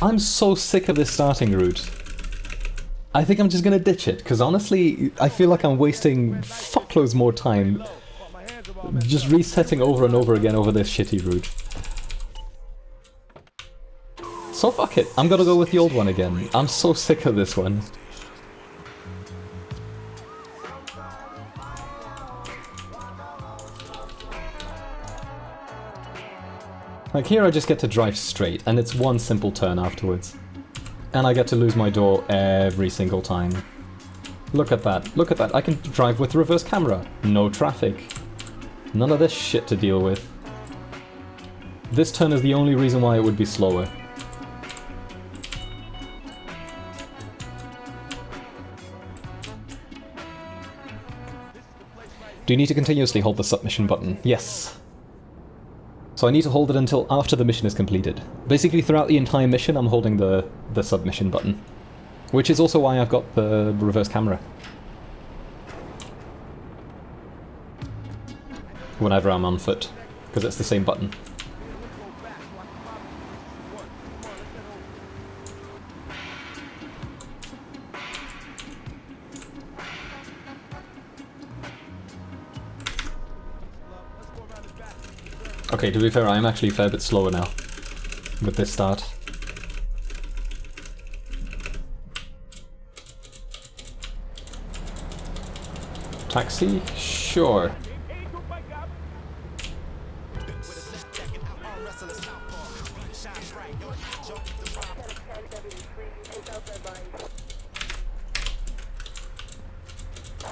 I'm so sick of this starting route. I think I'm just gonna ditch it, because honestly, I feel like I'm wasting fuckloads more time just resetting over and over again over this shitty route. So fuck it, I'm gonna go with the old one again. I'm so sick of this one. Like here I just get to drive straight, and it's one simple turn afterwards. And I get to lose my door every single time. Look at that, look at that, I can drive with reverse camera. No traffic. None of this shit to deal with. This turn is the only reason why it would be slower. Do you need to continuously hold the submission button? Yes. So I need to hold it until after the mission is completed. Basically throughout the entire mission I'm holding the submission button. Which is also why I've got the reverse camera. Whenever I'm on foot, because it's the same button. Okay, to be fair, I'm actually a fair bit slower now with this start. Taxi? Sure.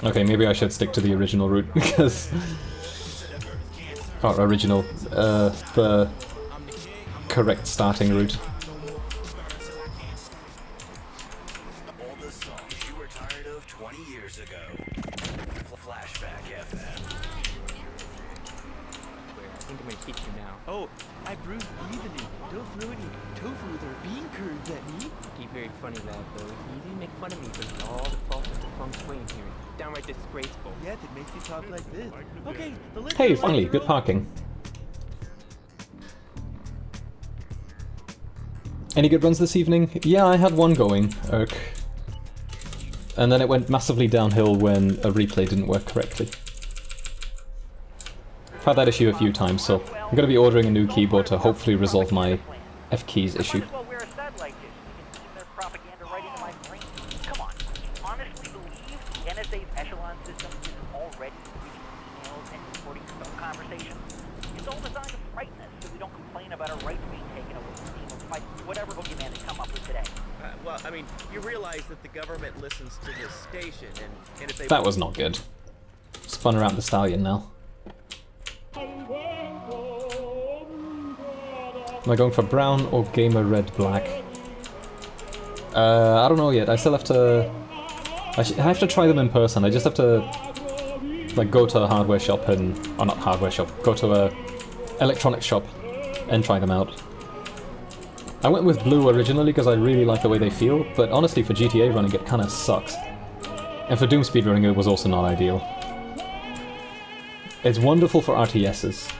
Okay, maybe I should stick to the original route, because... Or original, the correct starting route. Oh, I brewed evenly. No fluidity. Tofu with our bean curd, that me. He's very funny, lad, though. He didn't make fun of me, but it's all the fault of the feng shui in here. Downright disgraceful. Yeah, that makes you talk like this. Okay, the list. Hey, finally, good parking. Any good runs this evening? Yeah, I had one going, Irk. And then it went massively downhill when a replay didn't work correctly. I've had that issue a few times, so I'm going to be ordering a new keyboard to hopefully resolve my F keys issue. Well, I mean, you realize that the government listens to this station, and if they... That was not good. Spun around the stallion now. Am I going for brown or gamer red black? I don't know yet. I still have to... I have to try them in person. I just have to like go to a hardware shop and... or not hardware shop. Go to a electronics shop and try them out. I went with blue originally because I really like the way they feel, but honestly for GTA running it kinda sucks. And for Doom speedrunning it was also not ideal. It's wonderful for RTSs.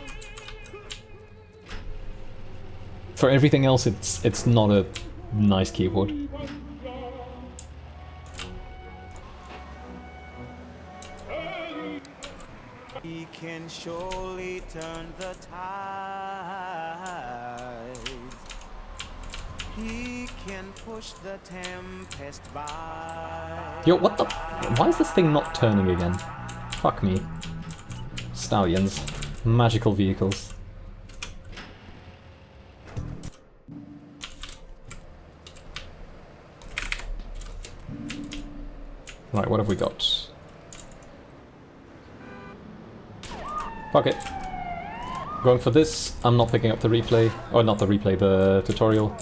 For everything else it's not a nice keyboard. He can surely turn the tides. He can push the tempest by. Yo, what the... Why is this thing not turning again? Fuck me. Stallions. Magical vehicles. Right, what have we got? Fuck it. Going for this. I'm not picking up the replay. Or not the replay, the tutorial.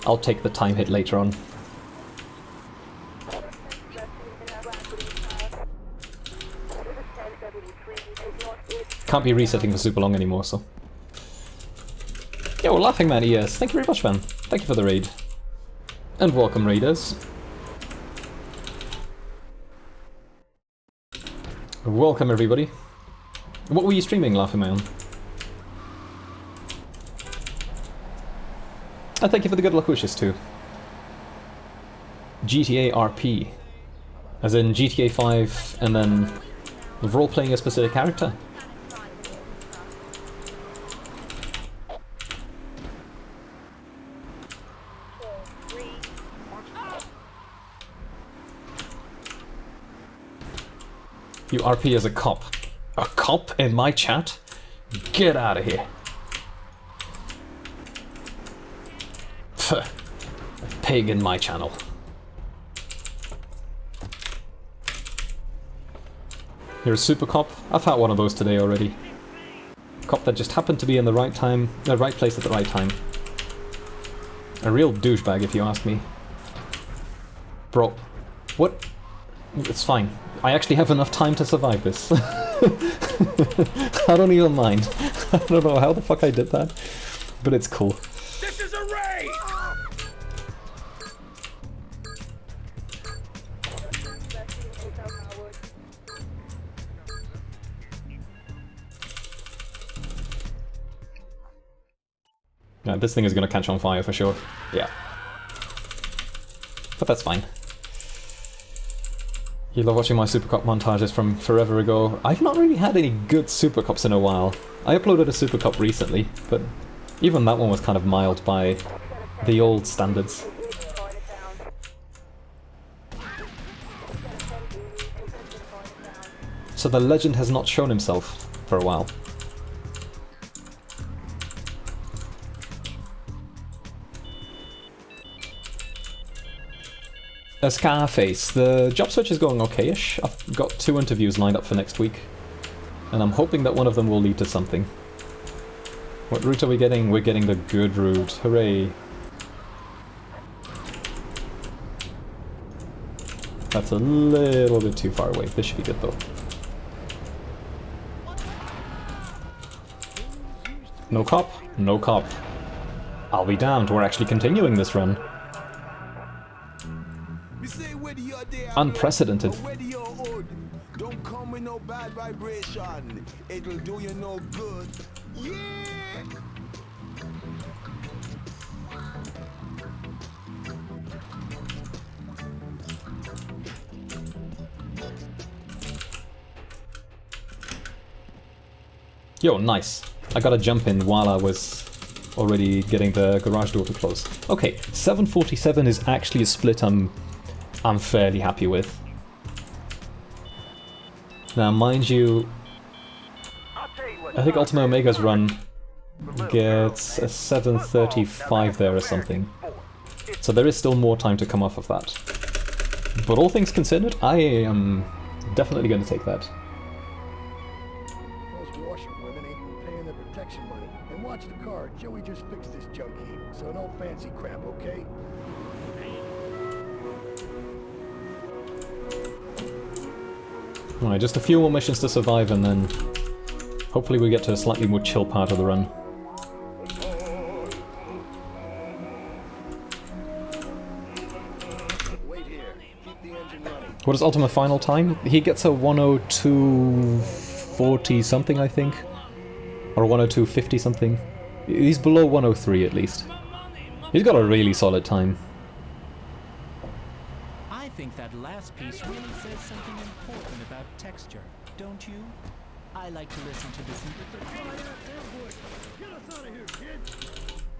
I'll take the time hit later on. Can't be resetting for super long anymore, so... Yo, Laughing Man ES, thank you very much, man. Thank you for the raid. And welcome, raiders. Welcome, everybody. What were you streaming, Laughing Man? And thank you for the good luck wishes too. GTA RP. As in GTA 5 and then role-playing a specific character. You RP as a cop. A cop in my chat? Get out of here. Pfft. A pig in my channel. You're a super cop? I've had one of those today already. Cop that just happened to be in the right time, the right place at the right time. A real douchebag if you ask me. Bro, what? It's fine. I actually have enough time to survive this. I don't even mind. I don't know how the fuck I did that, but it's cool. This is a raid! Yeah, this thing is gonna catch on fire for sure. Yeah. But that's fine. You love watching my Super Cop montages from forever ago. I've not really had any good Super Cops in a while. I uploaded a Super Cop recently, but even that one was kind of mild by the old standards. So the legend has not shown himself for a while. Scarface, the job search is going okay-ish. I've got 2 interviews lined up for next week, and I'm hoping that one of them will lead to something. What route are we getting? We're getting the good route. Hooray! That's a little bit too far away. This should be good though. No cop? No cop. I'll be damned, we're actually continuing this run. Unprecedented. Don't come with no bad vibration. It'll do you no good. Yeah. Yo, nice. I got a jump in while I was already getting the garage door to close. Okay, 747 is actually a split I'm fairly happy with. Now, mind you, I think Ultima Omega's run gets a 735 there or something. So there is still more time to come off of that. But all things considered, I am definitely going to take that. Those washerwomen ain't been paying their protection money. And watch the car, Joey just fixed this junk heap, so no fancy crap, okay? Alright, just a few more missions to survive and then hopefully we get to a slightly more chill part of the run. Wait here. Keep the engine running. What is Ultima final time? He gets a 102.40 something, I think. Or 102.50 something. He's below 103 at least. He's got a really solid time. I think that last piece really says something important about texture, don't you? I like to listen to this.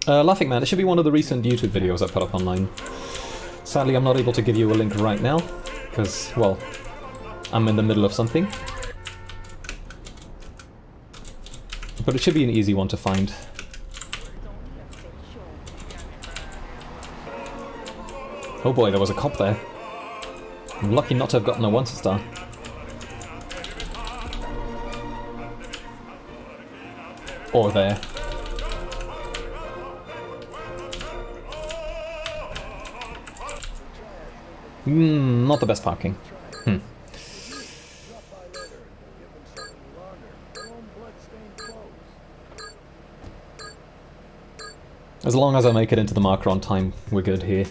Laughing Man, it should be one of the recent YouTube videos I put up online. Sadly, I'm not able to give you a link right now, because, well, I'm in the middle of something. But it should be an easy one to find. Oh boy, there was a cop there. I'm lucky not to have gotten a wanted star. Or there. Not the best parking. As long as I make it into the marker on time, we're good here.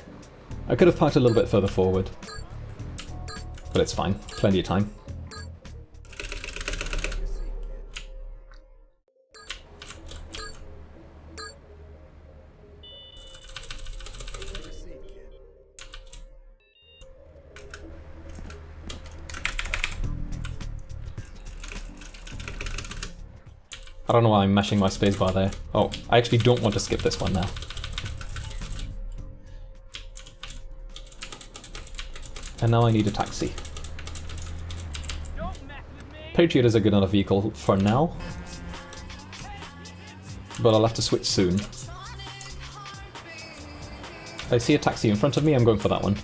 I could have parked a little bit further forward. But it's fine. Plenty of time. I don't know why I'm mashing my spacebar there. Oh, I actually don't want to skip this one now. And now I need a taxi. Patriot is a good enough vehicle for now. But I'll have to switch soon. I see a taxi in front of me, I'm going for that one.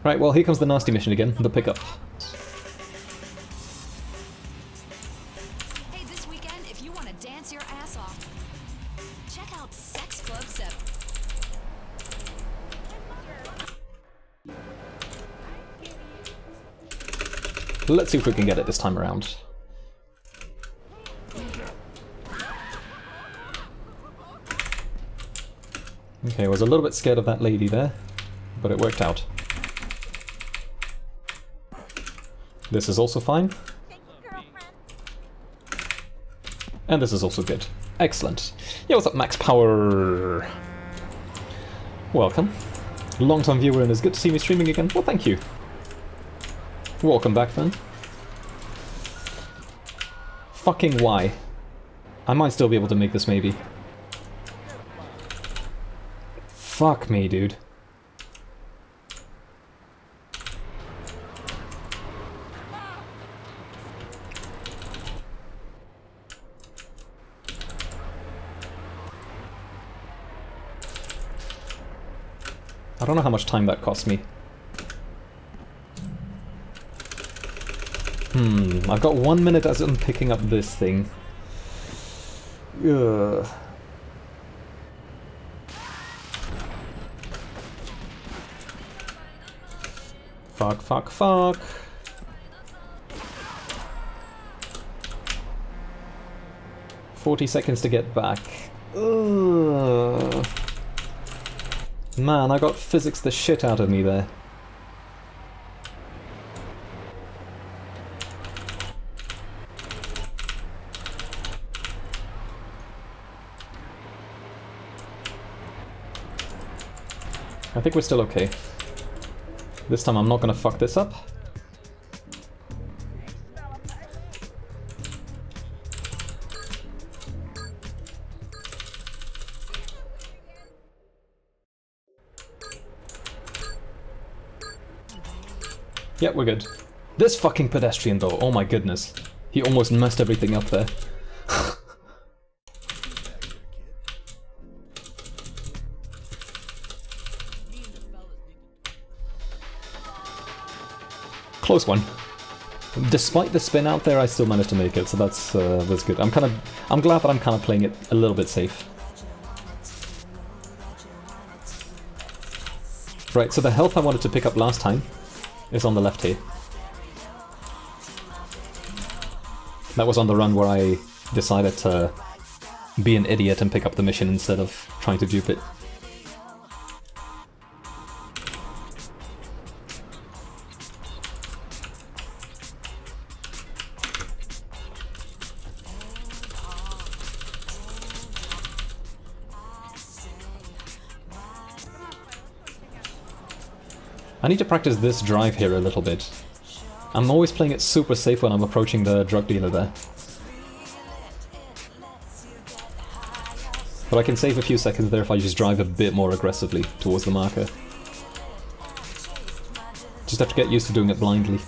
Right, well here comes the nasty mission again, the pickup. Hey, this weekend, if you want to dance your ass off, check out Sex Club 7. Let's see if we can get it this time around. Okay, I was a little bit scared of that lady there, but it worked out. This is also fine. And this is also good. Excellent. Yeah, what's up, Max Power? Welcome. Long-time viewer and it's good to see me streaming again. Well, thank you. Welcome back, then. Fucking why? I might still be able to make this, maybe. Fuck me, dude. I don't know how much time that cost me. I've got 1 minute as I'm picking up this thing. Ugh. Fuck, fuck, fuck. "40 seconds to get back." Ugh. Man, I got physics the shit out of me there. I think we're still okay. This time I'm not gonna fuck this up. Yeah, we're good. This fucking pedestrian though, oh my goodness. He almost messed everything up there. Close one. Despite the spin out there, I still managed to make it, so that's good. I'm glad that I'm kind of playing it a little bit safe. Right, so the health I wanted to pick up last time is on the left here. That was on the run where I decided to be an idiot and pick up the mission instead of trying to dupe it. I need to practice this drive here a little bit. I'm always playing it super safe when I'm approaching the drug dealer there. But I can save a few seconds there if I just drive a bit more aggressively towards the marker. Just have to get used to doing it blindly.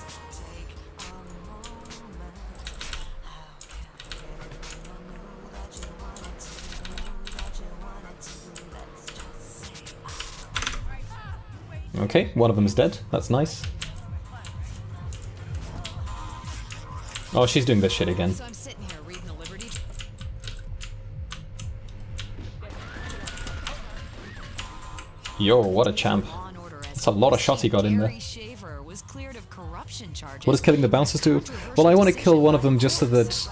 Okay, one of them is dead. That's nice. Oh, she's doing this shit again. So I'm sitting here reading the Liberty. Yo, what a champ. That's a lot of shots he got in there. What does killing the bouncers do? Well, I want to kill one of them just so that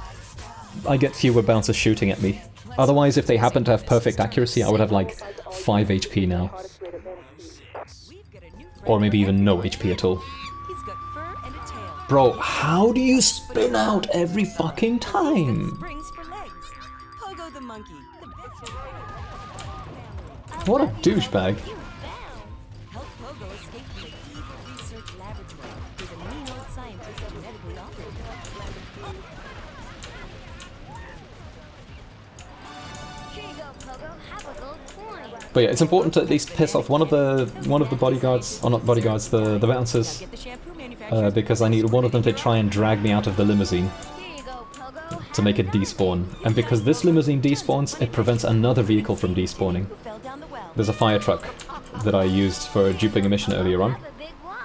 I get fewer bouncers shooting at me. Otherwise, if they happen to have perfect accuracy, I would have like 5 HP now. Or maybe even no HP at all. Bro, how do you spin out every fucking time? What a douchebag. research laboratory where the mean old scientists genetically altered them. Here you go, Pogo. Have a gold coin. But yeah, it's important to at least piss off one of the bodyguards, or not bodyguards, the bouncers, Get the shampoo manufacturer. because I need one of them to try and drag me out of the limousine Here you go, Pogo. to make it despawn. And because this limousine despawns, it prevents another vehicle from despawning. Who fell down the well. There's a fire truck that I used for duping a mission earlier on. Have a big watch.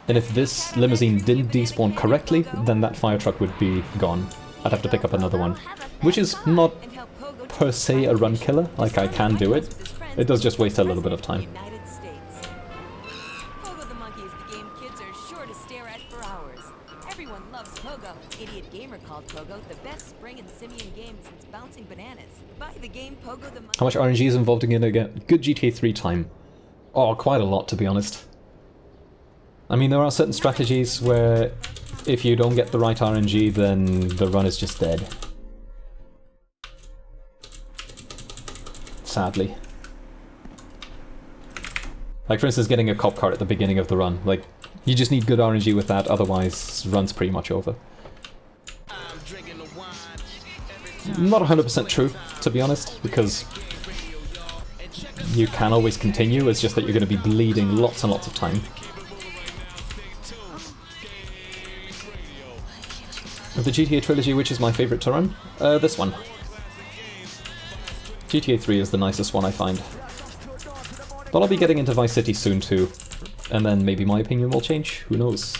And if this limousine didn't despawn correctly, then that fire truck would be gone. I'd have to pick up another one. Which is not And how Pogo per se a run killer, like I can do it. It does just waste a little bit of time. United States. Pogo the monkey is the game kids are sure to stare at for hours. Everyone loves Pogo. Idiot Gamer called Pogo the best spring and simian game since bouncing bananas. Buy the game Pogo the monkey. How much RNG is involved in it again? Good GTA3 time. Oh, quite a lot, to be honest. I mean, there are certain strategies where if you don't get the right RNG, then the run is just dead. Sadly. Like, for instance, getting a cop car at the beginning of the run. Like, you just need good RNG with that, otherwise, run's pretty much over. Not 100% true, to be honest, because you can always continue, it's just that you're going to be bleeding lots and lots of time. Of the GTA trilogy, which is my favourite to run? This one. GTA 3 is the nicest one, I find. But I'll be getting into Vice City soon too, and then maybe my opinion will change, who knows.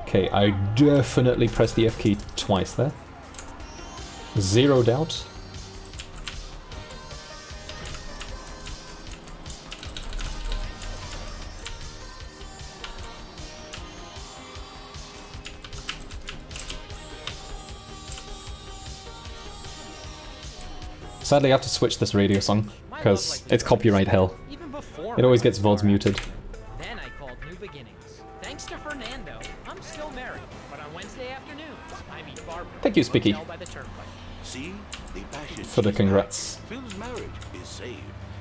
Okay, I definitely pressed the F key twice there. Zero doubt. Sadly, I have to switch this radio song, because it's copyright hell. Even before It always gets VODs muted. Then I called New Beginnings. Thanks to Fernando, I'm still married, but on Wednesday afternoons, I meet Barbara. Thank you, Spicky, By the turnpike. See? The passion for the congrats. Phil's marriage is saved,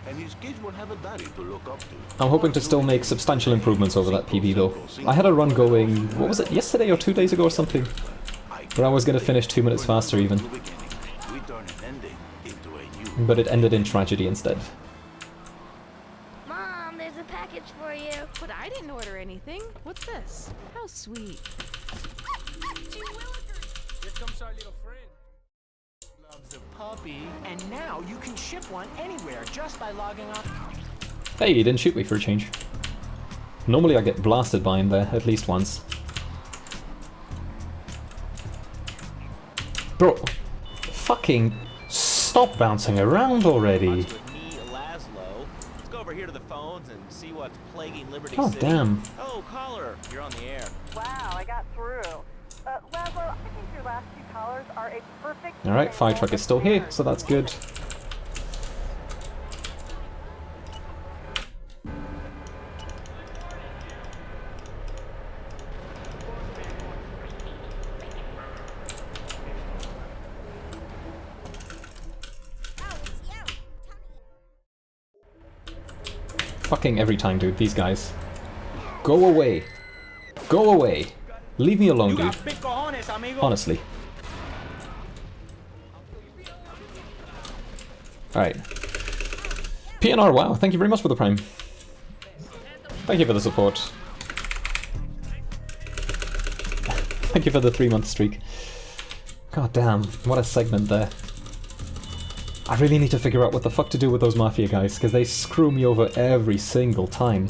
and his kids will have a daddy to look up to. I'm hoping to still make substantial improvements over that PB though. I had a run going, what was it, yesterday or 2 days ago or something? Where I was going to finish 2 minutes faster even. We turn an ending into a new. But it ended in tragedy instead. Mom, there's a package for you. But I didn't order anything. What's this? How sweet. Here comes our little friend. Loves a puppy. And now you can ship one anywhere just by logging on. Hey, he didn't shoot me for a change. Normally I get blasted by him there, at least once. Bro, fucking stop bouncing around already. With me, Laszlo. Let's go over here to the phones and see what's plaguing Liberty Oh, City. damn. Oh, caller, you're on the air. Wow, I got through. Laszlo, I think your last two callers are a perfect... Alright, fire truck is still here, so that's good. Fucking every time, dude, these guys. Go away. Go away. Leave me alone, dude. Honestly. Alright. PNR, wow, thank you very much for the prime. Thank you for the support. Thank you for the 3-month streak. God damn, what a segment there. I really need to figure out what the fuck to do with those Mafia guys, because they screw me over every single time.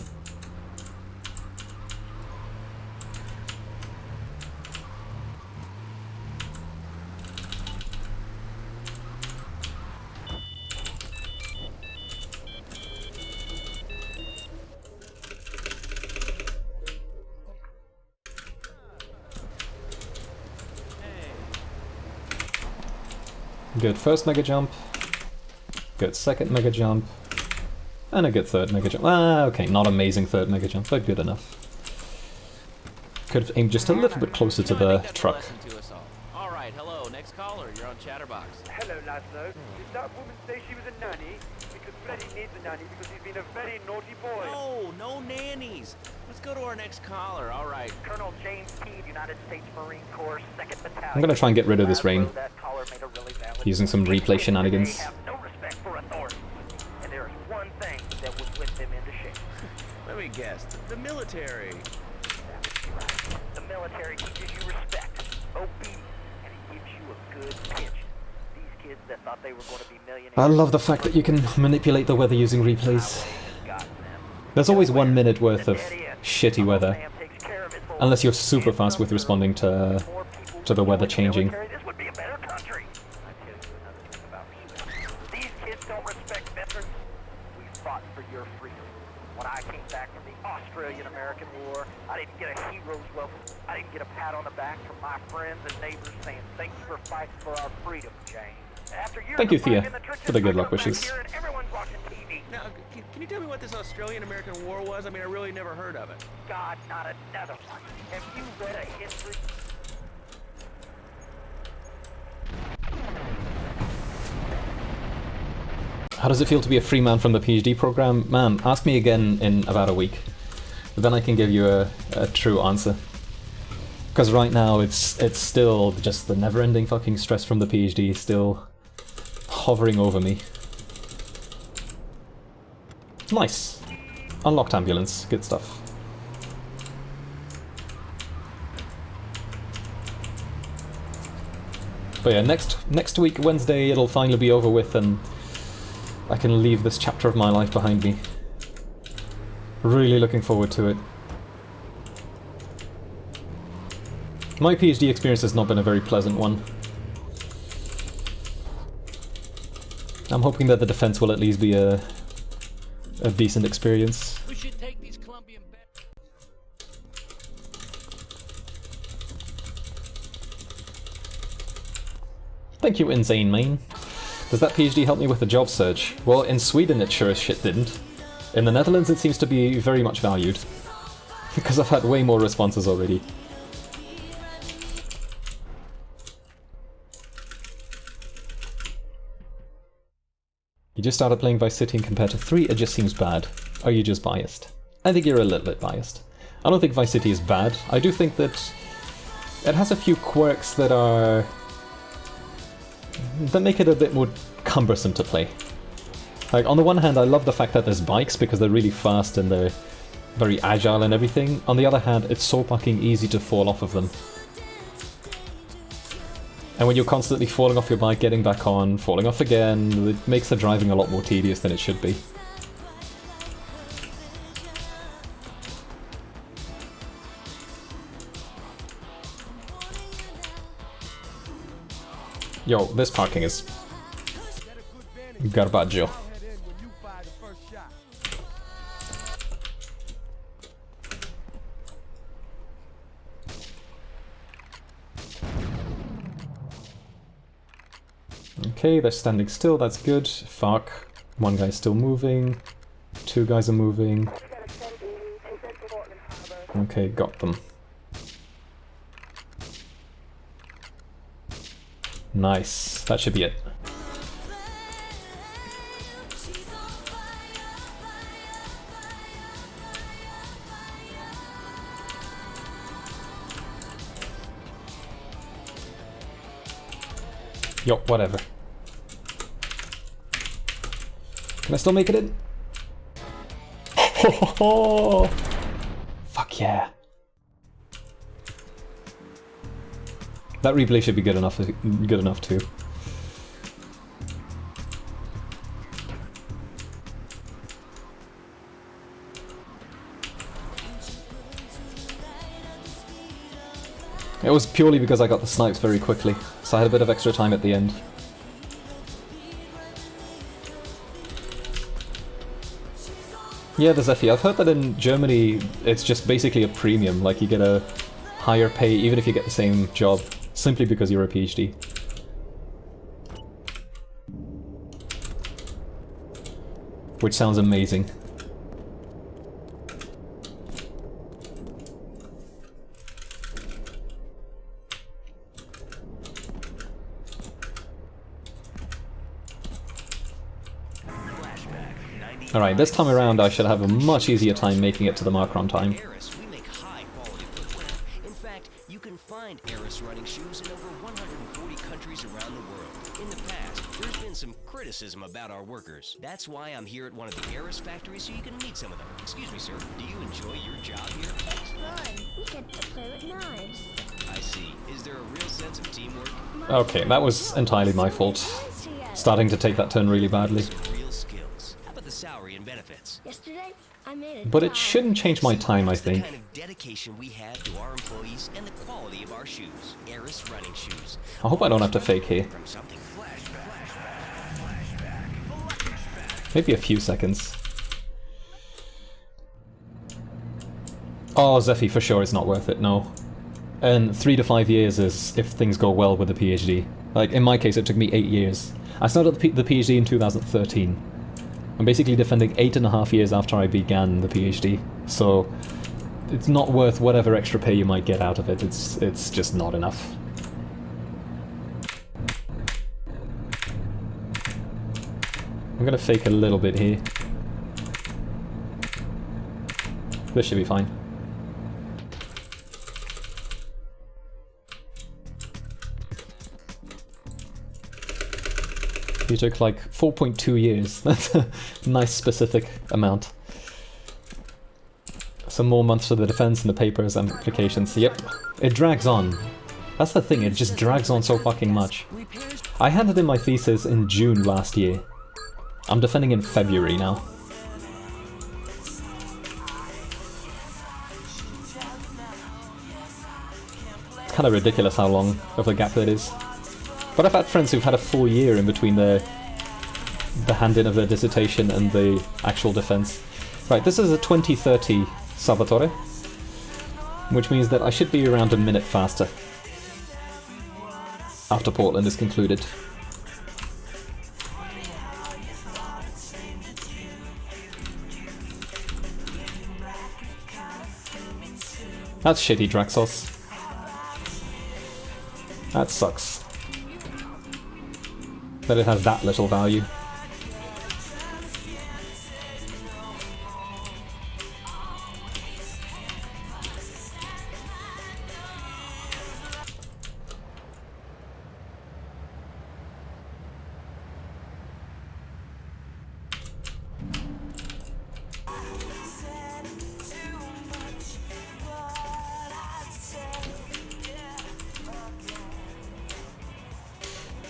Good first mega jump. Good second mega jump. And a good third mega jump. Ah, okay, not amazing third mega jump, but good enough. Could have aimed just a little bit closer to the truck. All right, hello, next caller, you're on Chatterbox. Hello, Laszlo. Did that woman say she was a nanny? Because Freddy needs a nanny because he's been a very naughty boy. No, no nannies. go to our next caller. All right. Colonel James Teed, United States Marine Corps, 2nd Battalion. I'm gonna try and get rid of this rain That caller made a really valid using some replay shenanigans. They have no respect for authority. And there is one thing that would whip them into shape. Let me guess. The military. That's right. The military teaches you respect, obedience, and it gives you a good pension. These kids that thought they were going to be millionaires. I love the fact that you can manipulate the weather using replays. There's always 1 minute worth of shitty weather, unless you're super fast with responding to the weather changing. This would be a better country. I tell you another thing about respect. These kids don't respect veterans. We fought for your freedom. When I came back from the Australian-American War, I didn't get a hero's welcome. I didn't get a pat on the back from my friends and neighbors saying, "Thanks for fighting for our freedom, James." After years Thank you, of fighting Thea, in the trenches, for the good I luck come back wishes. here and everyone's watching TV. Now, can you tell me what this Australian-American War was? I mean, I really never heard of it. God, not another one. Have you read a history? How does it feel to be a free man from the PhD program? Man, ask me again in about a week. Then I can give you a true answer. Because right now it's still just the never-ending fucking stress from the PhD still hovering over me. Nice. Unlocked ambulance. Good stuff. But yeah, next week, Wednesday, it'll finally be over with and I can leave this chapter of my life behind me. Really looking forward to it. My PhD experience has not been a very pleasant one. I'm hoping that the defense will at least be a decent experience. We should take these Colombian Thank you, Insane Main. Does that PhD help me with the job search? Well, in Sweden it sure as shit didn't. In the Netherlands it seems to be very much valued. Because I've had way more responses already. You just started playing Vice City and compared to 3 it just seems bad. Are you just biased? I think you're a little bit biased. I don't think Vice City is bad. I do think that it has a few quirks that make it a bit more cumbersome to play. Like, on the one hand, I love the fact that there's bikes because they're really fast and they're very agile and everything. On the other hand, it's so fucking easy to fall off of them. And when you're constantly falling off your bike, getting back on, falling off again, it makes the driving a lot more tedious than it should be. Yo, this parking is garbaggio. Okay, they're standing still, that's good. Fuck. One guy's still moving. 2 guys are moving. Okay, got them. Nice. That should be it. Yo, whatever. Can I still make it in? Fuck yeah. That replay should be good enough too. It was purely because I got the snipes very quickly, so I had a bit of extra time at the end. Yeah, there's Effie. I've heard that in Germany it's just basically a premium, like you get a higher pay even if you get the same job, simply because you're a PhD. Which sounds amazing. Flashback, 90 Alright, this time around I should have a much easier time making it to the marker on time. We make high-quality footwear. In fact, you can find Eris running shoes in over 140 countries around the world. In the past, there's been some criticism about our workers. That's why I'm here at one of the Eris factories so you can meet some of them. Excuse me, sir. Do you enjoy your job here? It's fun. We get to play with knives. I see. Is there a real sense of teamwork? Okay, that was entirely my fault. Starting to take that turn really badly. Real skills. How about the salary and benefits? Yesterday, I made a But it shouldn't change my time, I think. The kind of dedication we have to our employees and the quality of our shoes. Eris running shoes. I hope I don't have to fake here. From something Maybe a few seconds. Oh, Zephy for sure is not worth it, no. And 3 to 5 years is if things go well with the PhD. Like, in my case, it took me 8 years. I started the PhD in 2013. I'm basically defending 8.5 years after I began the PhD, so it's not worth whatever extra pay you might get out of it. It's just not enough. I'm gonna fake a little bit here. This should be fine. You took like 4.2 years. That's a nice specific amount. Some more months for the defense and the papers and applications. Yep. It drags on. That's the thing, it just drags on so fucking much. I handed in my thesis in June last year. I'm defending in February now. It's kind of ridiculous how long of a gap that is. But I've had friends who've had a full year in between the hand-in of their dissertation and the actual defense. Right, this is a 2030 Salvatore, which means that I should be around a minute faster after Portland is concluded. That's shitty, Draxos. That sucks. That it has that little value.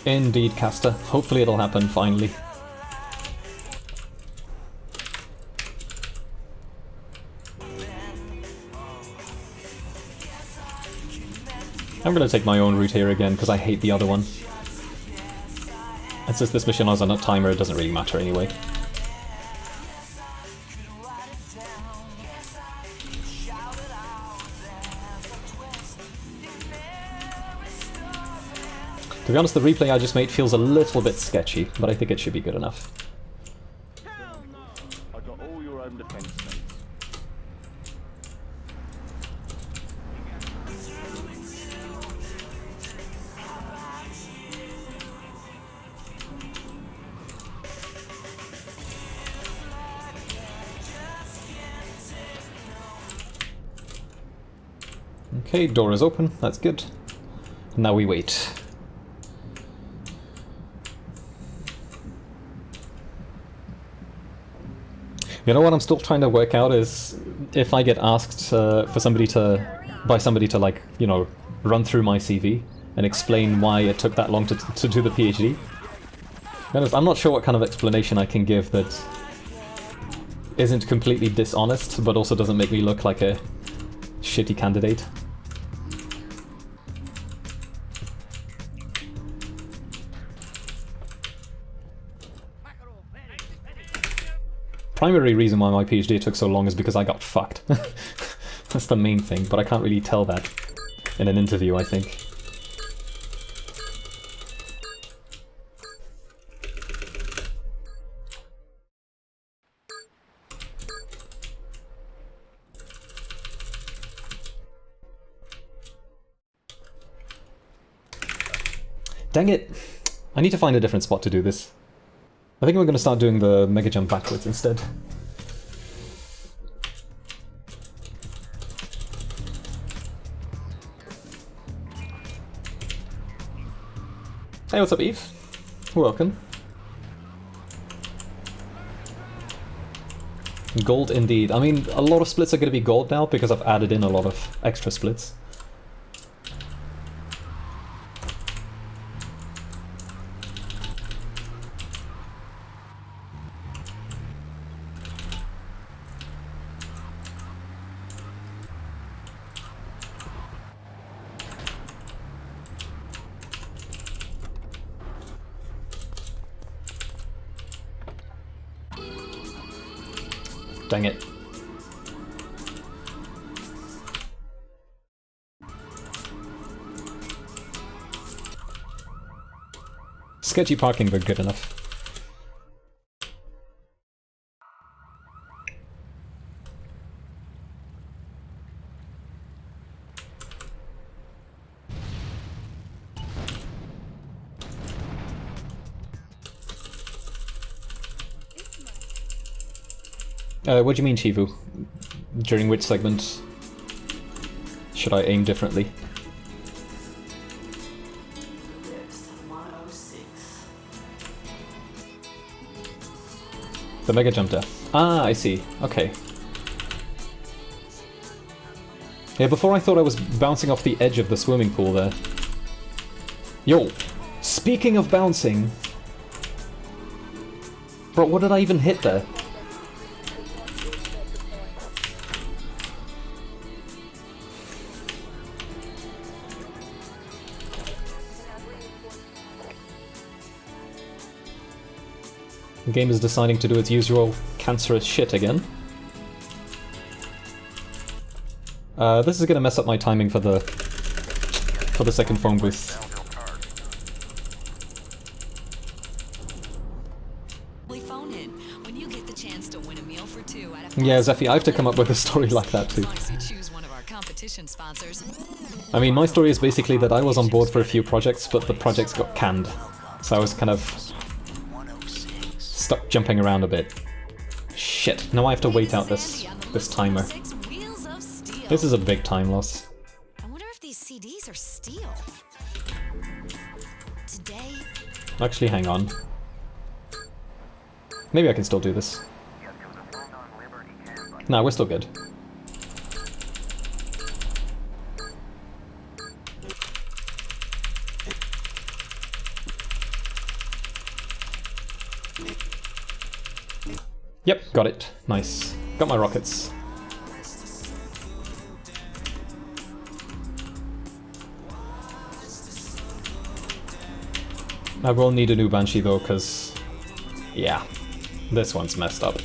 Indeed, Caster. Hopefully it'll happen finally. I'm gonna take my own route here again because I hate the other one. And since this mission has on a timer, it doesn't really matter anyway. To be honest, the replay I just made feels a little bit sketchy, but I think it should be good enough. I got all your own defense needs. Okay, door is open, that's good. Now we wait. You know what I'm still trying to work out is if I get asked by somebody to like, you know, run through my CV and explain why it took that long to do the PhD. I'm not sure what kind of explanation I can give that isn't completely dishonest, but also doesn't make me look like a shitty candidate. Primary reason why my PhD took so long is because I got fucked. That's the main thing, but I can't really tell that in an interview, I think. Dang it! I need to find a different spot to do this. I think we're going to start doing the mega jump backwards instead. Hey, what's up, Eve? Welcome. Gold indeed. I mean, a lot of splits are going to be gold now because I've added in a lot of extra splits. Dang it. Sketchy parking, but good enough. What do you mean, Chivu? During which segment should I aim differently? The mega jump death. Ah, I see. Okay. Yeah, before I thought I was bouncing off the edge of the swimming pool there. Yo! Speaking of bouncing... Bro, what did I even hit there? The game is deciding to do its usual cancerous shit again. This is gonna mess up my timing for the second phone booth. Yeah, Zephy, I have to come up with a story like that too. I mean, my story is basically that I was on board for a few projects, but the projects got canned. So I was kind of stuck jumping around a bit. Shit, now I have to wait out this timer. This is a big time loss. I wonder if these CDs are steel. Today. Actually, hang on. Maybe I can still do this. Nah, we're still good. Yep, got it. Nice. Got my rockets. I will need a new Banshee though, because... yeah, this one's messed up.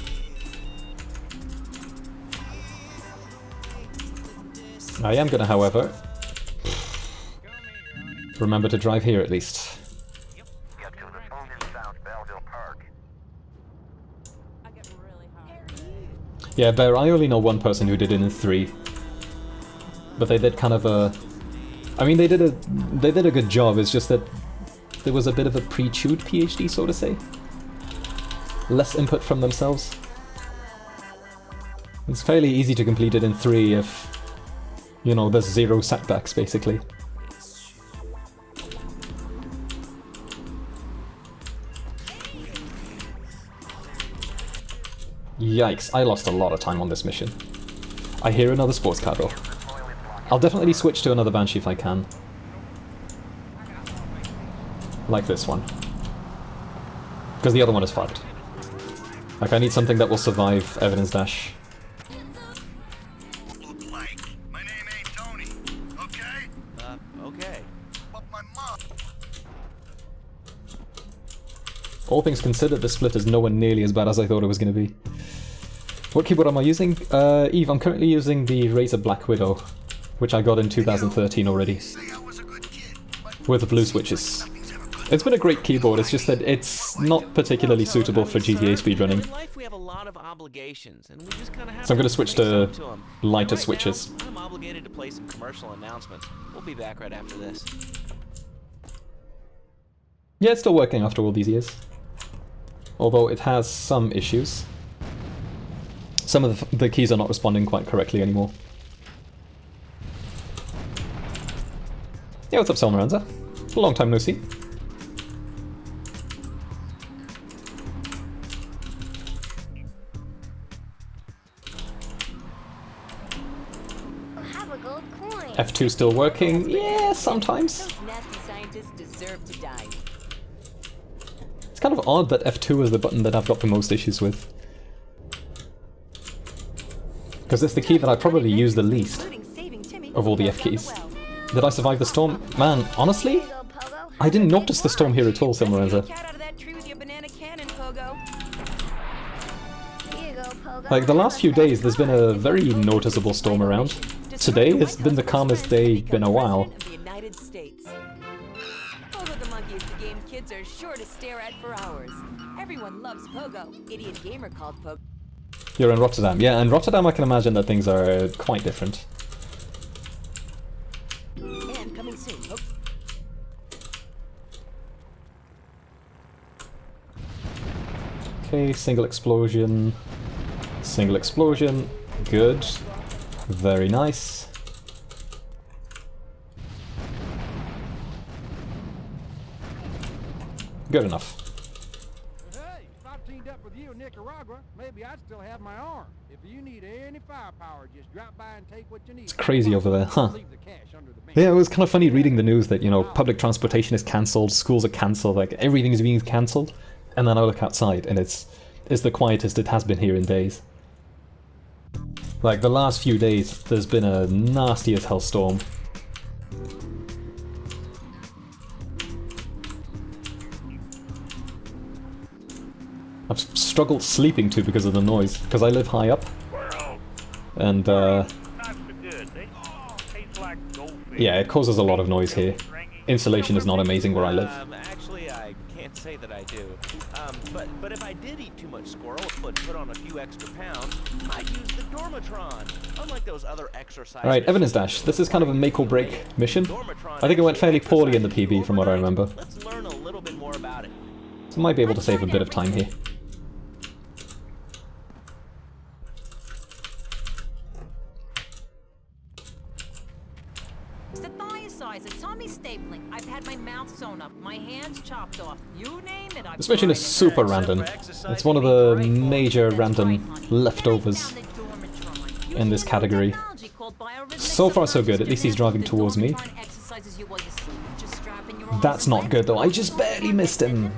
I am gonna, however, remember to drive here at least. Yeah, Bear, I only know one person who did it in 3. But they did kind of a... I mean, they did a good job, it's just that there was a bit of a pre-chewed PhD, so to say. Less input from themselves. It's fairly easy to complete it in 3 if, you know, there's 0 setbacks, basically. Yikes, I lost a lot of time on this mission. I hear another sports car though. I'll definitely switch to another Banshee if I can. Like this one. Because the other one is fucked. Like, I need something that will survive Evidence Dash. Okay. All things considered, the split is nowhere nearly as bad as I thought it was going to be. What keyboard am I using? Eve, I'm currently using the Razer Black Widow, which I got in 2013 already. With the blue switches. It's been a great keyboard, it's just that it's not particularly suitable for GTA speedrunning. So I'm going to switch to lighter switches. I'm obligated to play some commercial announcements. We'll be back right after this. Yeah, it's still working after all these years. although it has some issues. Some of the keys are not responding quite correctly anymore. Yeah, what's up, Selmaranza? Long time no see. Have a gold coin. F2 still working? Yeah, sometimes. Those nasty scientists deserve to die. It's kind of odd that F2 is the button that I've got the most issues with. Because it's the key that I probably use the least of all the F keys. Did I survive the storm? Man, honestly, I didn't notice the storm here at all, Silmarenza. Like, the last few days, there's been a very noticeable storm around. Today has been the calmest day in a while. Pogo the monkey is the game kids are sure to stare at for hours. Everyone loves Pogo. Idiot gamer called Pogo. You're in Rotterdam. Yeah, in Rotterdam I can imagine that things are quite different. And coming soon. Okay, single explosion. Single explosion. Good. Very nice. Good enough. Hey, if I teamed up with you in Nicaragua, maybe I'd still have my arm. If you need any firepower, just drop by and take what you need. It's crazy over there, huh? Yeah, it was kind of funny reading the news that, you know, public transportation is cancelled, schools are cancelled, like everything is being cancelled. And then I look outside and it's the quietest it has been here in days. Like, the last few days, there's been a nasty as hell storm. I've struggled sleeping too because of the noise, because I live high up. And, yeah, it causes a lot of noise here. Insulation is not amazing where I live. Actually, I can't say that I do. But if I did eat too much squirrel but put on a few extra pounds, I'd use the Dormatron. Unlike those other exercise. Alright, Evidence Dash. This is kind of a make or break mission. I think it went fairly poorly in the PB from what I remember. Let's learn a little bit more about it. So I might be able to save a bit of time here. It's the thiocide, it's tummy stapling. I've had my mouth sewn up, my hands chopped off. You name it, I've This mission is super random. It's one of the major random leftovers in this category. So far so good, at least he's driving towards me. That's not good though, I just barely missed him.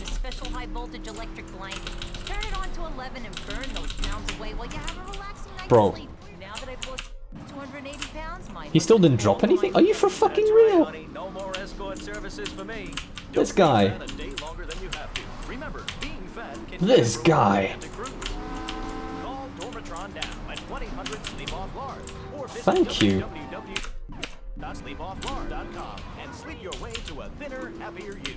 Special high voltage electric blanket. Turn it on to 11 and burn those pounds away while you have a relaxing night's Bro. sleep. Now that I've lost 280 pounds, my He still didn't drop anything? Are you for fucking real? No more escort services for me. This guy. This guy. Call Dormatron now at 1-800-SLEEP-OFF-LARD or visit Thank you. www.sleepofflard.com and sleep your way to a thinner, happier you.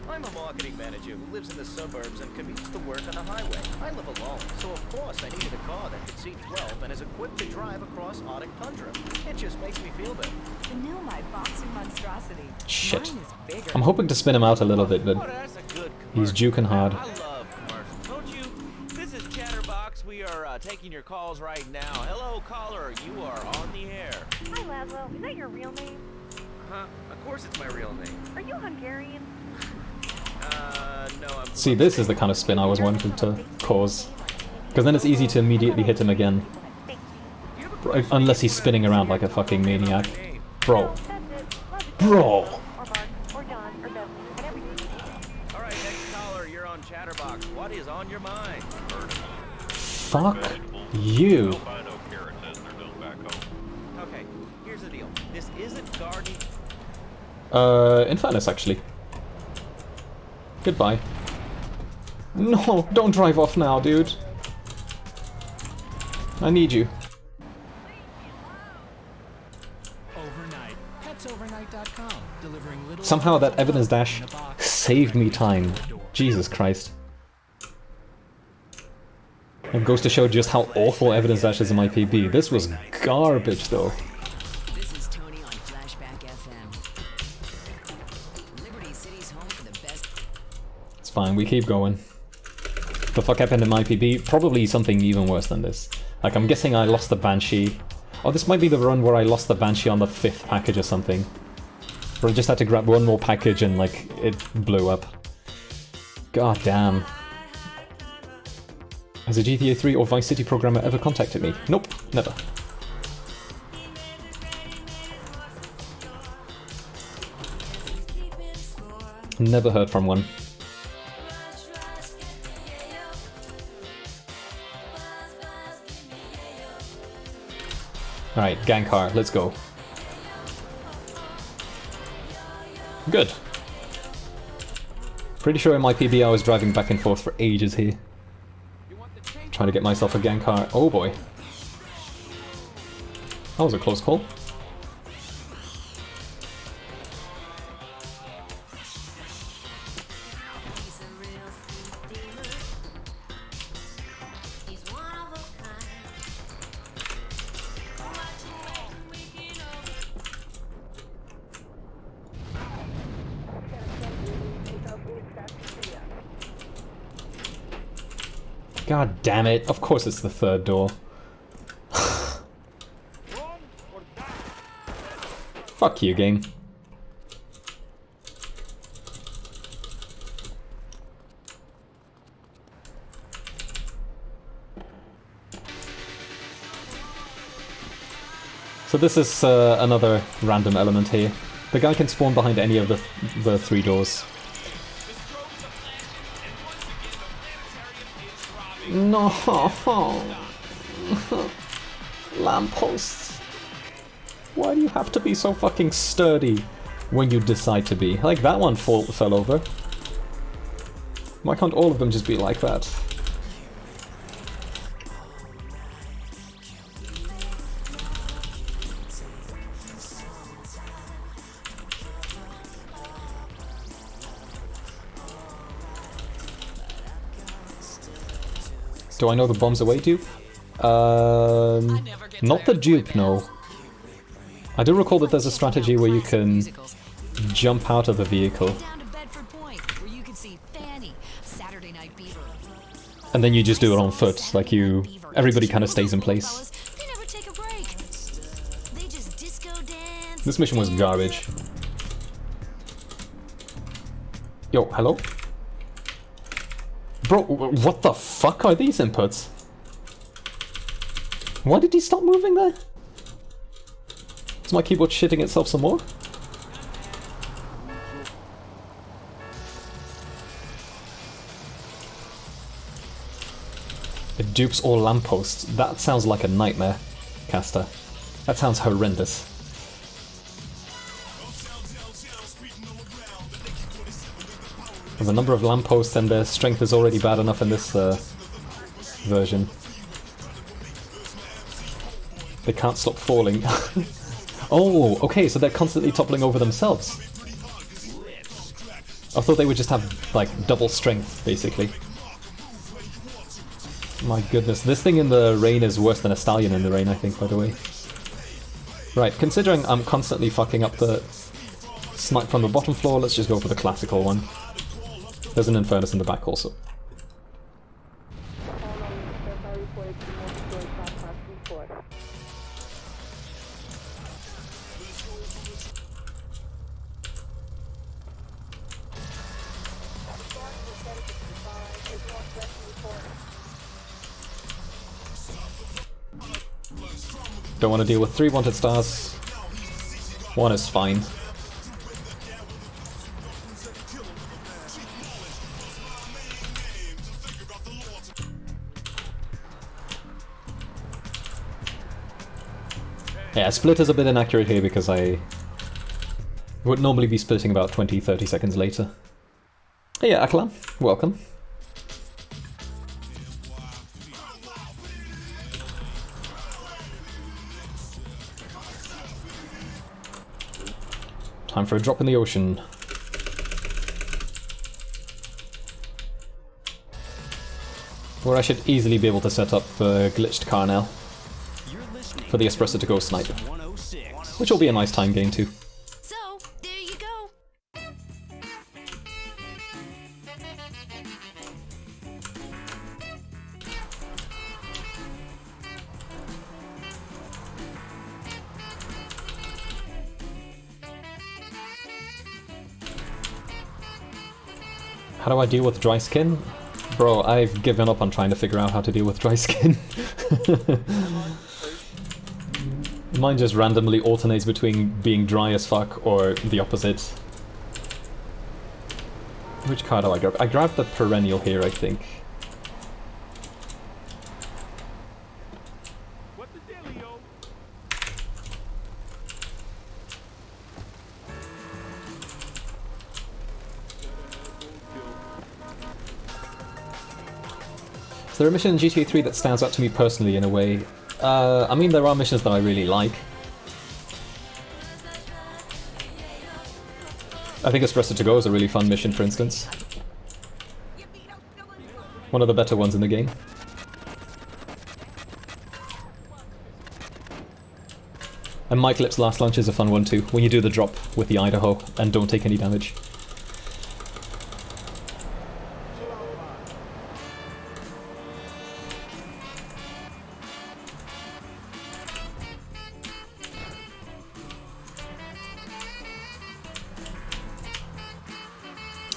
I'm a marketing manager who lives in the suburbs and commutes to work on the highway. I live alone, so of course I needed a car that could seat 12 and is equipped to drive across Arctic tundra. It just makes me feel better. The new my boxer monstrosity. Shit. I'm hoping to spin him out a little bit, but he's juking hard. I love commercials, don't you? This is Chatterbox. We are taking your calls right now. Hello, caller. You are on the air. Hi, Laszlo. Is that your real name? Huh? Of course it's my real name. Are you Hungarian? No, I'm... See, this is the kind of spin I was wanting to cause. Because then it's easy to immediately hit him again. Unless he's spinning around like a fucking maniac. Bro. Bro! Alright, next caller, you're on Chatterbox. What is on your mind? Fuck you. Okay, here's the deal. This isn't garden... Infernus, actually. Goodbye. No, don't drive off now, dude. I need you. Overnight. PetsOvernight.com. Delivering little Somehow that Evidence Dash saved me time. Jesus Christ. It goes to show just how awful Evidence Dash is in my PB. This was garbage, though. This is Tony on Flashback FM. Liberty City's home for the best. It's fine, we keep going. The fuck happened in my PB? Probably something even worse than this. Like, I'm guessing I lost the Banshee. Oh, this might be the run where I lost the Banshee on the 5th package or something. Or I just had to grab one more package and, like, it blew up. God damn. Has a GTA 3 or Vice City programmer ever contacted me? Nope, never. Never heard from one. Alright, gang car, let's go. Good. Pretty sure in my PB I was driving back and forth for ages here. Trying to get myself a gang car. Oh boy. That was a close call. God damn it, of course it's the third door. Fuck you, game. So this is another random element here. The guy can spawn behind any of the 3 doors. No, lampposts. Why do you have to be so fucking sturdy when you decide to be? Like that one fell over. Why can't all of them just be like that? Do I know the bombs away dupe? Not the dupe, no. I do recall that there's a strategy where you can jump out of the vehicle. And then you just do it on foot, like everybody kind of stays in place. This mission was garbage. Yo, hello? Bro, what the fuck are these inputs? Why did he stop moving there? Is my keyboard shitting itself some more? It dupes all lampposts. That sounds like a nightmare, Caster. That sounds horrendous. The number of lampposts and their strength is already bad enough in this version. They can't stop falling. Oh, okay, so they're constantly toppling over themselves. I thought they would just have, like, double strength, basically. My goodness, this thing in the rain is worse than a stallion in the rain, I think, by the way. Right, considering I'm constantly fucking up the snipe from the bottom floor, let's just go for the classical one. There's an Infernus in the back also. Don't want to deal with 3 wanted stars. 1 is fine. Yeah, split is a bit inaccurate here because I would normally be splitting about 20-30 seconds later. Hey, yeah, Aklam, welcome. Time for a drop in the ocean. Where I should easily be able to set up a glitched car now. For the Espresso to go snipe. Which will be a nice time gain too. So, there you go. How do I deal with dry skin? Bro, I've given up on trying to figure out how to deal with dry skin. Mine just randomly alternates between being dry as fuck or the opposite. Which car do I grab? I grabbed the perennial here, I think. Is there a mission in GTA3 that stands out to me personally in a way? I mean, there are missions that I really like. I think Espresso to Go is a really fun mission, for instance. One of the better ones in the game. And Mike Lip's last lunch is a fun one too, when you do the drop with the Idaho and don't take any damage.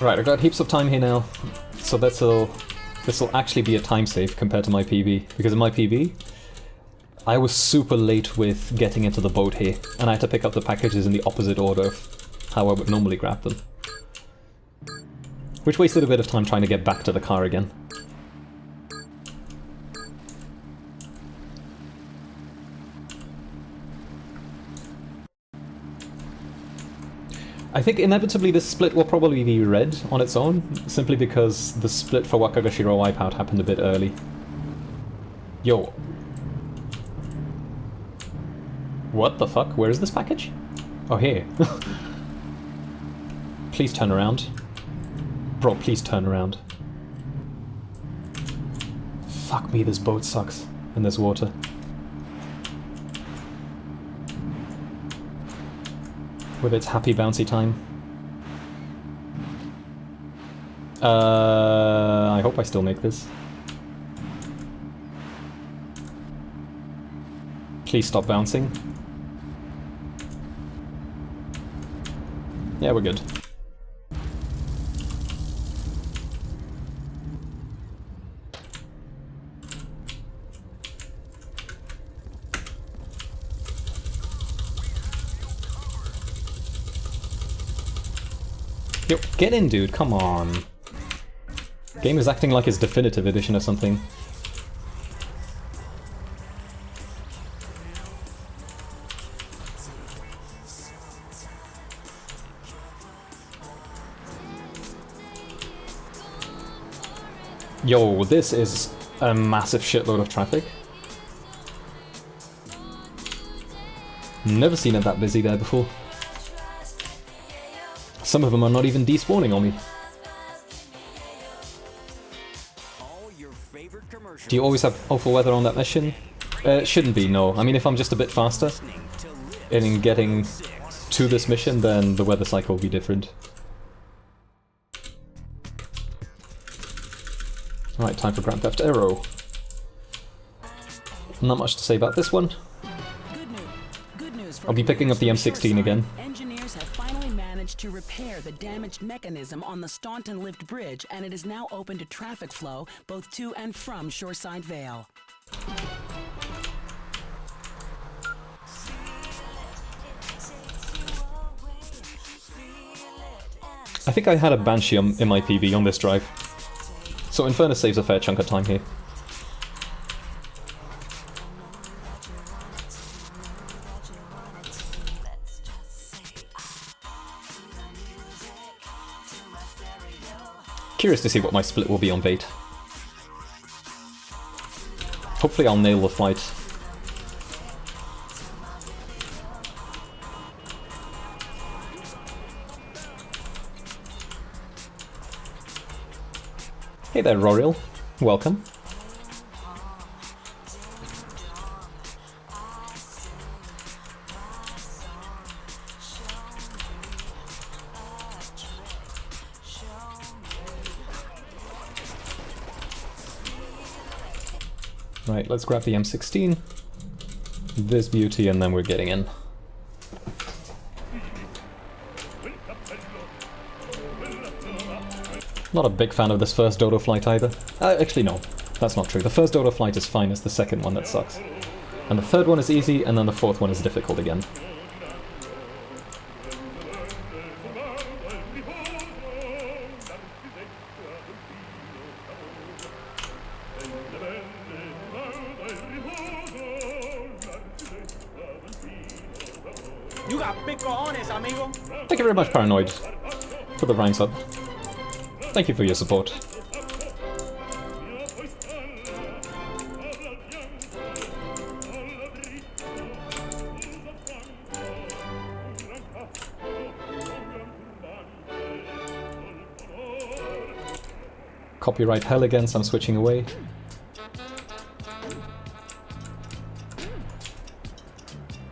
Right, I've got heaps of time here now, so this'll actually be a time save compared to my PB, because in my PB, I was super late with getting into the boat here, and I had to pick up the packages in the opposite order of how I would normally grab them. Which wasted a bit of time trying to get back to the car again. I think inevitably this split will probably be red on its own, simply because the split for Wakagashiro Wipeout happened a bit early. Yo. What the fuck? Where is this package? Oh, here. Please turn around. Bro, please turn around. Fuck me, this boat sucks. And there's water. With its happy bouncy time. I hope I still make this. Please stop bouncing. Yeah, we're good. Yo, get in, dude, come on. Game is acting like it's definitive edition or something. Yo, this is a massive shitload of traffic. Never seen it that busy there before. Some of them are not even despawning on me. Do you always have awful weather on that mission? Shouldn't be, no. I mean, if I'm just a bit faster in getting to this mission, then the weather cycle will be different. Alright, time for Grand Theft Aero. Not much to say about this one. I'll be picking up the M16 again. Engineers have finally managed to repair the damaged mechanism on the Staunton Lift Bridge, and it is now open to traffic flow both to and from Shoreside Vale. I think I had a Banshee in my PB on this drive, so Infernus saves a fair chunk of time here. Curious to see what my split will be on bait. Hopefully I'll nail the fight. Hey there, Roriel. Welcome. Right, let's grab the M16, this beauty, and then we're getting in. Not a big fan of this first Dodo flight either. Actually, no. That's not true. The first Dodo flight is fine, it's the second one that sucks. And the third one is easy, and then the fourth one is difficult again. You got big cojones, amigo. Thank you very much, Paranoid, for the Rhyme sub. Thank you for your support. Copyright hell again, so I'm switching away.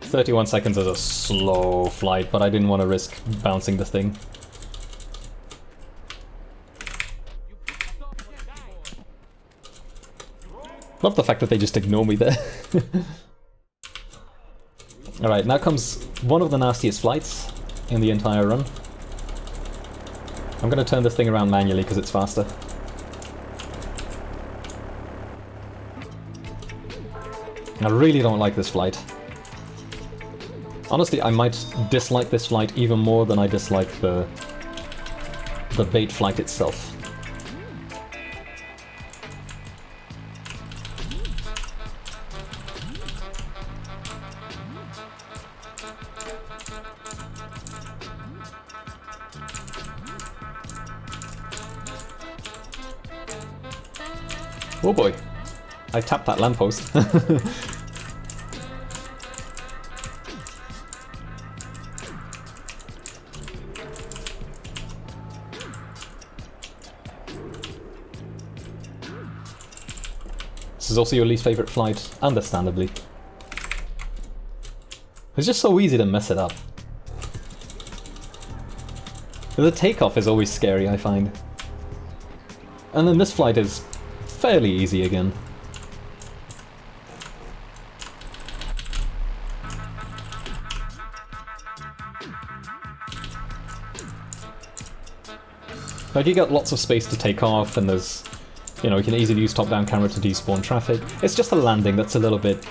"31 seconds is a slow flight, but I didn't want to risk bouncing the thing. Love the fact that they just ignore me there. Alright, now comes one of the nastiest flights in the entire run. I'm gonna turn this thing around manually because it's faster. I really don't like this flight. Honestly, I might dislike this flight even more than I dislike the bait flight itself. Oh boy, I tapped that lamppost. This is also your least favorite flight, understandably. It's just so easy to mess it up. The takeoff is always scary, I find. And then this flight is fairly easy again. Like, you get lots of space to take off, and there's, you know, you can easily use top-down camera to despawn traffic. It's just a landing that's a little bit...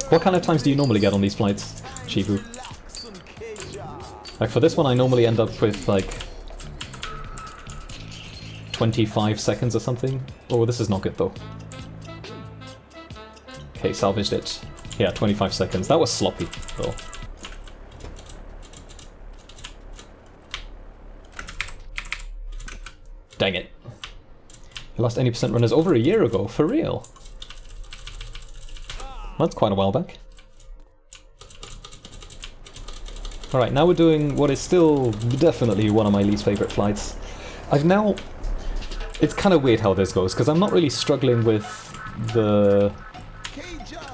What kind of times do you normally get on these flights, Shibu? Like, for this one I normally end up with, like, 25 seconds or something. Oh, this is not good, though. Okay, salvaged it. Yeah, 25 seconds. That was sloppy, though. Dang it. Your last any percent run is over a year ago, for real. That's quite a while back. Alright, now we're doing what is still definitely one of my least favourite flights. I've now... It's kind of weird how this goes, because I'm not really struggling with the...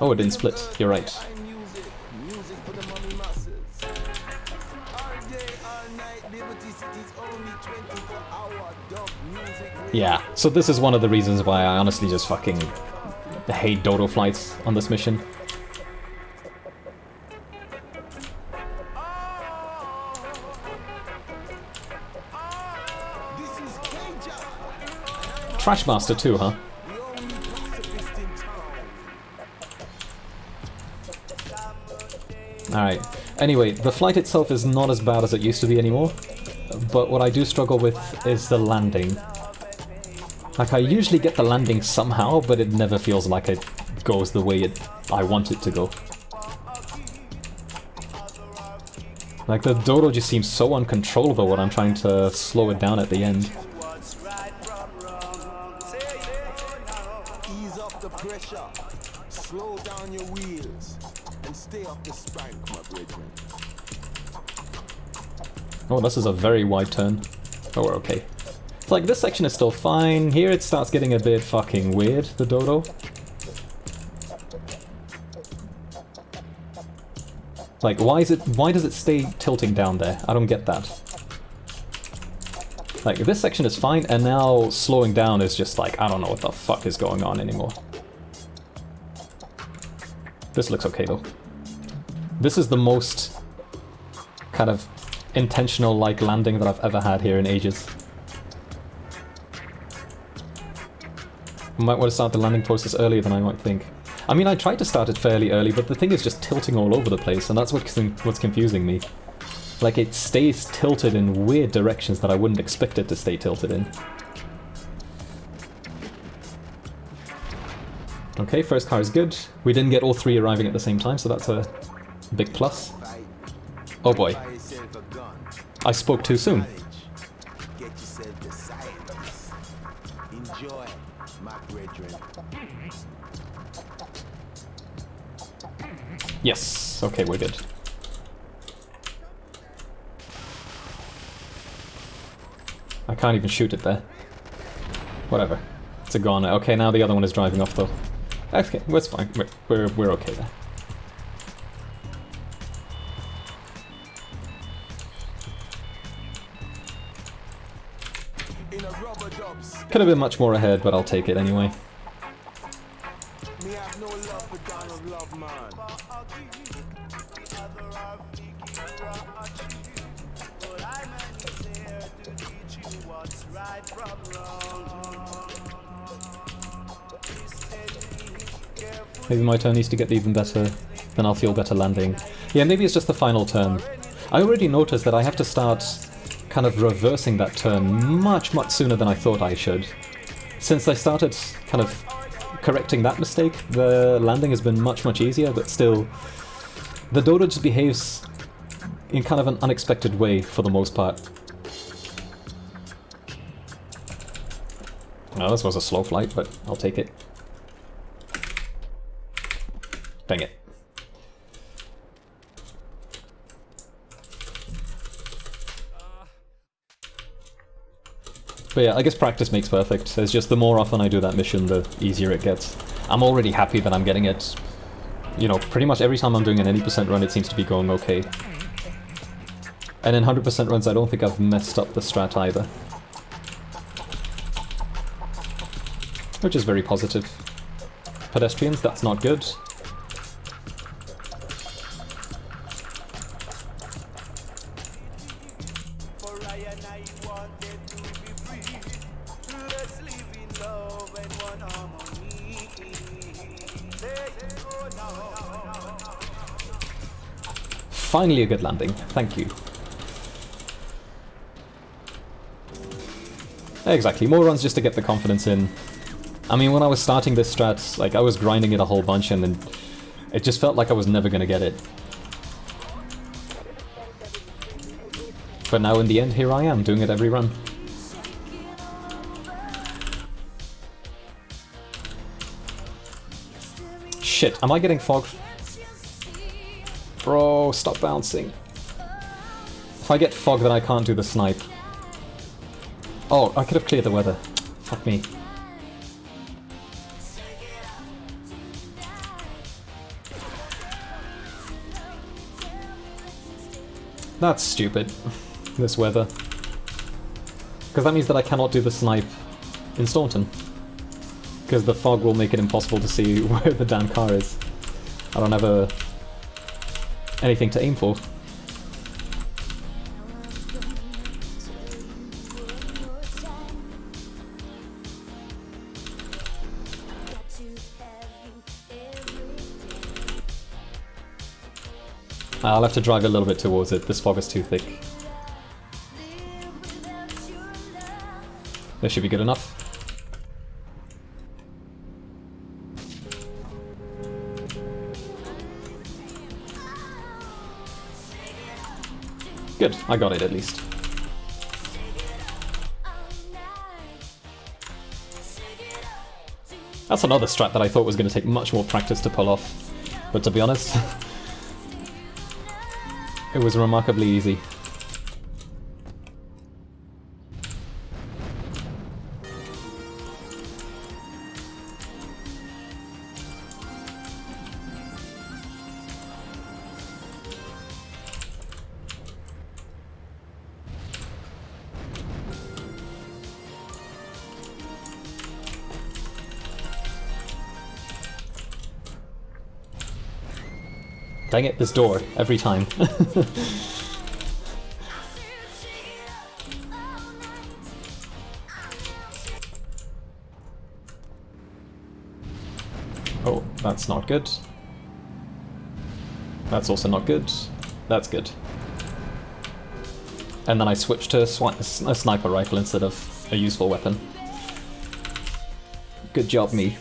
Oh, it didn't split. You're right. Yeah, so this is one of the reasons why I honestly just fucking hate Dodo flights on this mission. Trashmaster too, huh? Alright. Anyway, the flight itself is not as bad as it used to be anymore, but what I do struggle with is the landing. Like, I usually get the landing somehow, but it never feels like it goes the way I want it to go. Like, the Dodo just seems so uncontrollable when I'm trying to slow it down at the end. Ease up the pressure, slow down your wheels, and stay off the spank, my brethren. Oh, this is a very wide turn. Oh, we're okay. It's like, this section is still fine. Here it starts getting a bit fucking weird, the Dodo. Like, why does it stay tilting down there? I don't get that. Like, this section is fine, and now slowing down is just like, I don't know what the fuck is going on anymore. This looks okay, though. This is the most kind of intentional like landing that I've ever had here in ages. I might want to start the landing process earlier than I might think. I mean, I tried to start it fairly early, but the thing is just tilting all over the place, and that's what's confusing me. Like, it stays tilted in weird directions that I wouldn't expect it to stay tilted in. Okay, first car is good. We didn't get all three arriving at the same time, so that's a big plus. Oh boy. I spoke too soon. Enjoy, my brethren. Yes, okay, we're good. I can't even shoot it there. Whatever. It's a goner. Okay, now the other one is driving off though. Okay, that's fine. We're okay there. Could have been much more ahead, but I'll take it anyway. Me have no love for Donald Love, man. Maybe my turn needs to get even better, then I'll feel better landing. Yeah, maybe it's just the final turn. I already noticed that I have to start kind of reversing that turn much sooner than I thought I should. Since I started kind of correcting that mistake, the landing has been much easier, but still, the Dodo just behaves in kind of an unexpected way for the most part. Well, this was a slow flight, but I'll take it. Dang it. But yeah, I guess practice makes perfect. It's just the more often I do that mission, the easier it gets. I'm already happy that I'm getting it. You know, pretty much every time I'm doing an 80% run, it seems to be going okay. And in 100% runs, I don't think I've messed up the strat either. Which is very positive. Pedestrians, that's not good. Finally a good landing, thank you. Exactly, more runs just to get the confidence in. I mean, when I was starting this strat, like, I was grinding it a whole bunch and then it just felt like I was never gonna get it. But now in the end, here I am, doing it every run. Shit, am I getting fogged? Bro, stop bouncing. If I get fogged, then I can't do the snipe. Oh, I could have cleared the weather. Fuck me. That's stupid, this weather. Because that means that I cannot do the snipe in Staunton. Because the fog will make it impossible to see where the damn car is. I don't have anything to aim for. I'll have to drive a little bit towards it, this fog is too thick. This should be good enough. Good, I got it at least. That's another strat that I thought was going to take much more practice to pull off, but to be honest, it was remarkably easy. Dang it, this door, every time. That's not good. That's also not good. That's good. And then I switched to a sniper rifle instead of a useful weapon. Good job, me.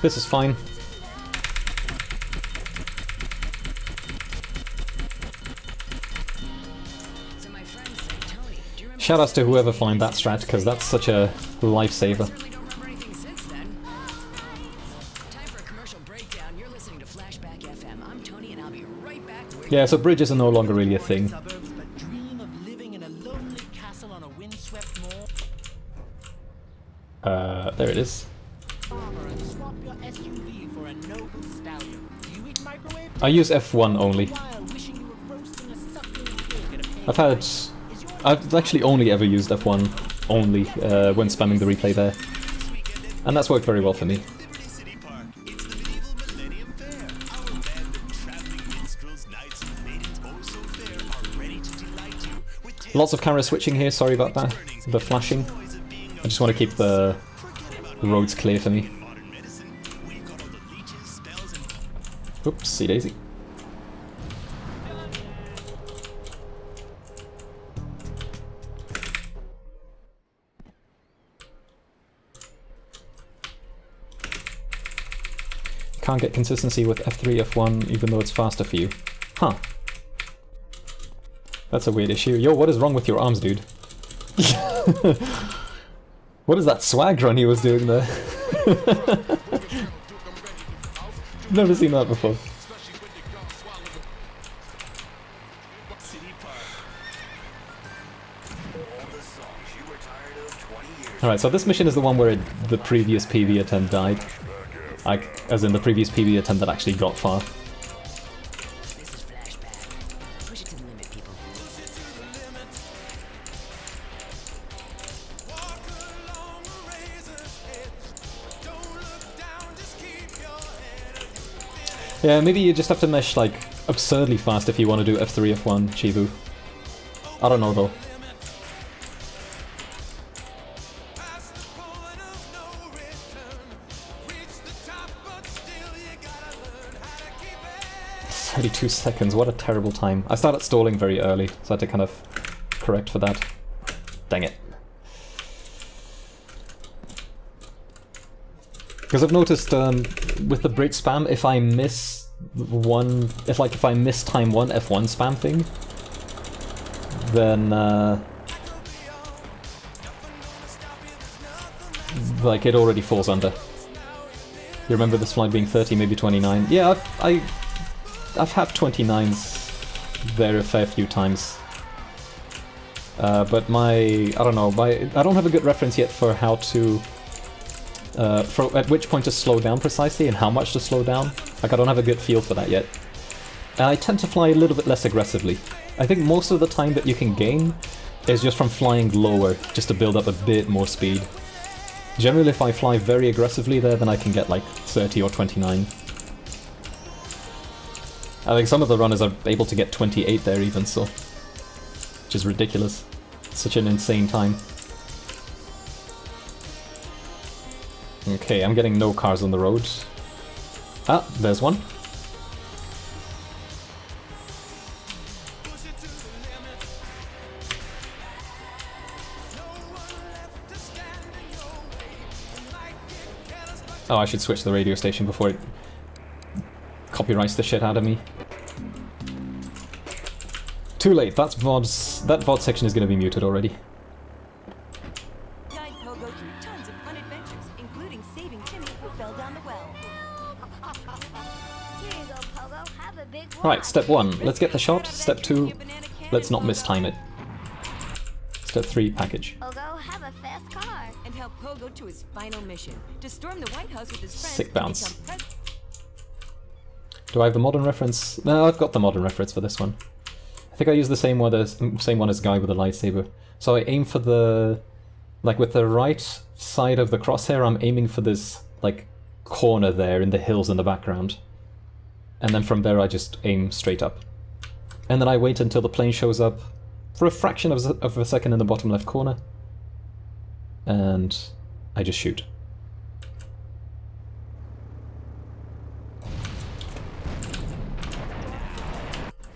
This is fine. Shoutouts to whoever find that strat, because that's such a lifesaver. Yeah, so bridges are no longer really a thing. There it is. I use F1 only. I've actually only ever used F1 only when spamming the replay there. And that's worked very well for me. Lots of camera switching here, sorry about that. The flashing. I just want to keep the roads clear for me. Oopsie daisy. Can't get consistency with F3, F1, even though it's faster for you. Huh. That's a weird issue. Yo, what is wrong with your arms, dude? What is that swag run he was doing there? Never seen that before. Alright, so this mission is the one where the previous PV attempt died. Like, as in the previous PV attempt that actually got far. Yeah, maybe you just have to mesh, like, absurdly fast if you want to do F3, F1, Chivu. I don't know, though. "32 seconds, what a terrible time." I started stalling very early, so I had to kind of correct for that. Dang it. Because I've noticed with the bridge spam, if I miss if I miss time one F1 spam thing, then like it already falls under. You remember this flight being 30, maybe 29? Yeah, I've had 29s there a fair few times. But I don't know, I don't have a good reference yet for how to at which point to slow down precisely and how much to slow down. Like, I don't have a good feel for that yet. And I tend to fly a little bit less aggressively. I think most of the time that you can gain is just from flying lower, just to build up a bit more speed. Generally, if I fly very aggressively there, then I can get like 30 or 29. I think some of the runners are able to get 28 there even, so... which is ridiculous. Such an insane time. Okay, I'm getting no cars on the road. Ah, there's one. Oh, I should switch the radio station before it copyrights the shit out of me. Too late, that VOD section is going to be muted already. Guide Pogo through tons of fun adventures, including saving Timmy who fell down the well. Here you go, Pogo. Have a big one. Right, step 1, let's get the shot. Step 2, let's not mistime it. Step 3, package. Pogo, have a fast car. And help Pogo to his final mission, to storm the White House with his friends. Sick bounce. Do I have the modern reference? No, I've got the modern reference for this one. I think I use the same one as Guy with a lightsaber. So I aim for the... like, with the right side of the crosshair, I'm aiming for this, like, corner there in the hills in the background. and then from there I just aim straight up. And then I wait until the plane shows up for a fraction of a second in the bottom left corner, and I just shoot.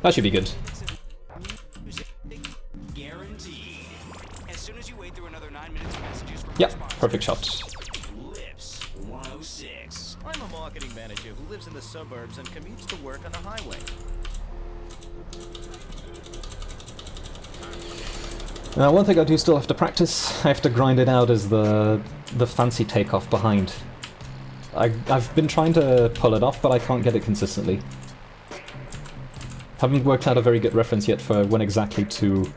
That should be good. Guaranteed. As soon as you wait through another 9 minutes of messages from Yep, perfect shot. Lips 106. I'm a marketing manager who lives in the suburbs and commutes to work on the highway. Now, one thing I do still have to practice, I have to grind it out, is the fancy takeoff behind. I've been trying to pull it off, but I can't get it consistently. Haven't worked out a very good reference yet for when exactly to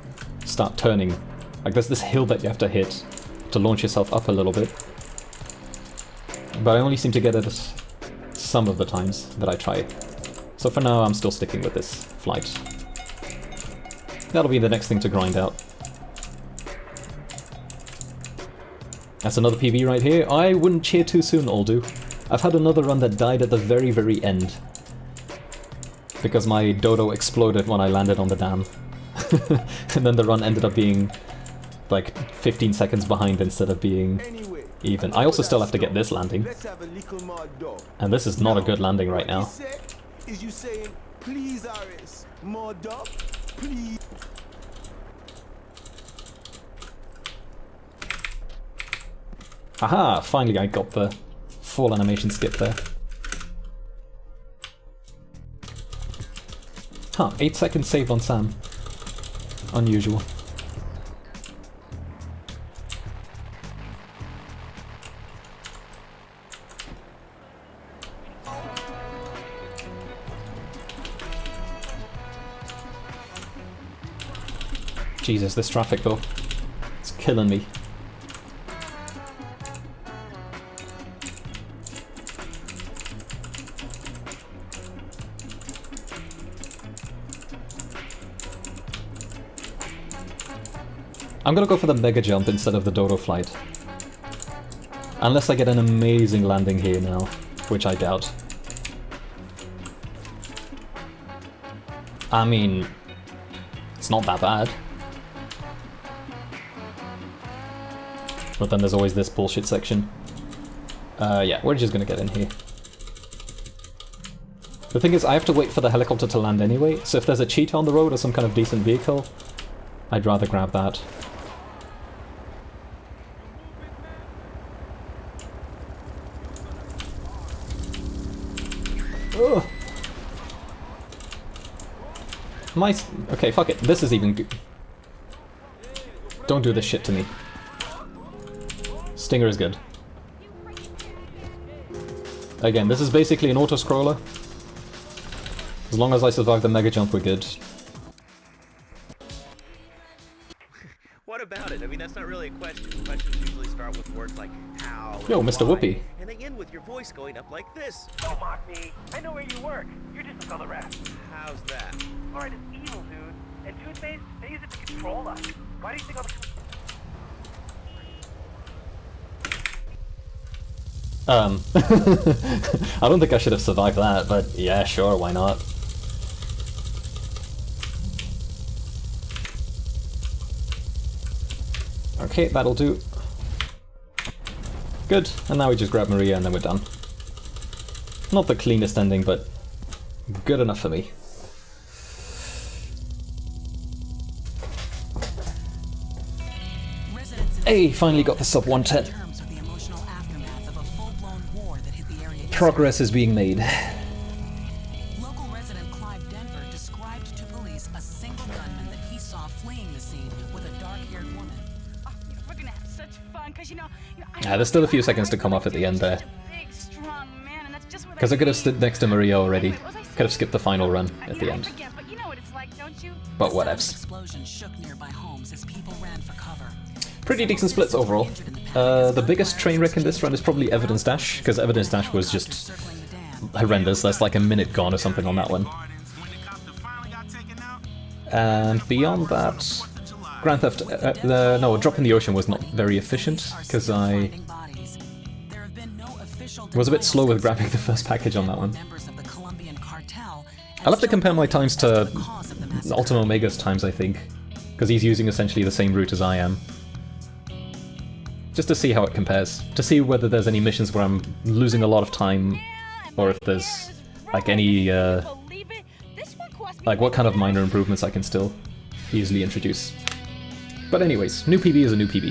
start turning. Like, there's this hill that you have to hit to launch yourself up a little bit. But I only seem to get it some of the times that I try it. So for now, I'm still sticking with this flight. That'll be the next thing to grind out. That's another PB right here. I wouldn't cheer too soon, Aldu. I've had another run that died at the very, very end. Because my Dodo exploded when I landed on the dam. And then the run ended up being like 15 seconds behind instead of being even. I also still have to get this landing. And this is not a good landing right now. Is you saying, please, Aris, more dog, please. Haha, finally I got the full animation skip there. Huh, 8 seconds saved on Sam. Unusual. Jesus, this traffic though. It's killing me. I'm gonna go for the mega jump instead of the Dodo flight. Unless I get an amazing landing here now, which I doubt. I mean, it's not that bad. But then there's always this bullshit section. Yeah, we're just gonna get in here. The thing is, I have to wait for the helicopter to land anyway, so if there's a cheetah on the road or some kind of decent vehicle, I'd rather grab that. Ugh. Okay, fuck it. This is even good. Don't do this shit to me. Stinger is good. Again, this is basically an auto-scroller. As long as I survive the mega jump, we're good. What about it? I mean, that's not really a question. Questions usually start with words like how. Yo, Mr. Why, Whoopi. and they end with your voice going up like this. Don't mock me. I know where you work. You're just like all the rest. How's that? Fluoride is evil, dude. And toothpaste, they use it to control us. Why do you think all the... I don't think I should have survived that, but yeah, sure, why not? Okay, that'll do. Good, and now we just grab Maria and then we're done. Not the cleanest ending, but good enough for me. Hey, finally got the sub 110. Progress is being made. Local resident Clive Denver described to police a single gunman that he saw fleeing the scene with a dark-haired woman. Oh, we're gonna have such fun, cause you know There's still a few seconds to come off at the end there. big, strong man, and that's just what Because I could have stood next to Maria already. Could have skipped the final run at the end. forget, but you know what it's like, don't you? But whatevs. Explosion shook nearby homes as people ran for cover. Pretty decent splits overall. The biggest train wreck in this run is probably Evidence Dash, because Evidence Dash was just horrendous. That's like a minute gone or something on that one. And beyond that, Grand Theft... no, Drop in the Ocean was not very efficient, because I was a bit slow with grabbing the first package on that one. Members of the Colombian cartel I'll have to compare my times to Ultima Omega's times, I think, because he's using essentially the same route as I am. Just to see how it compares, to see whether there's any missions where I'm losing a lot of time, or if there's like any like what kind of minor improvements I can still easily introduce. But anyways, new PB is a new PB.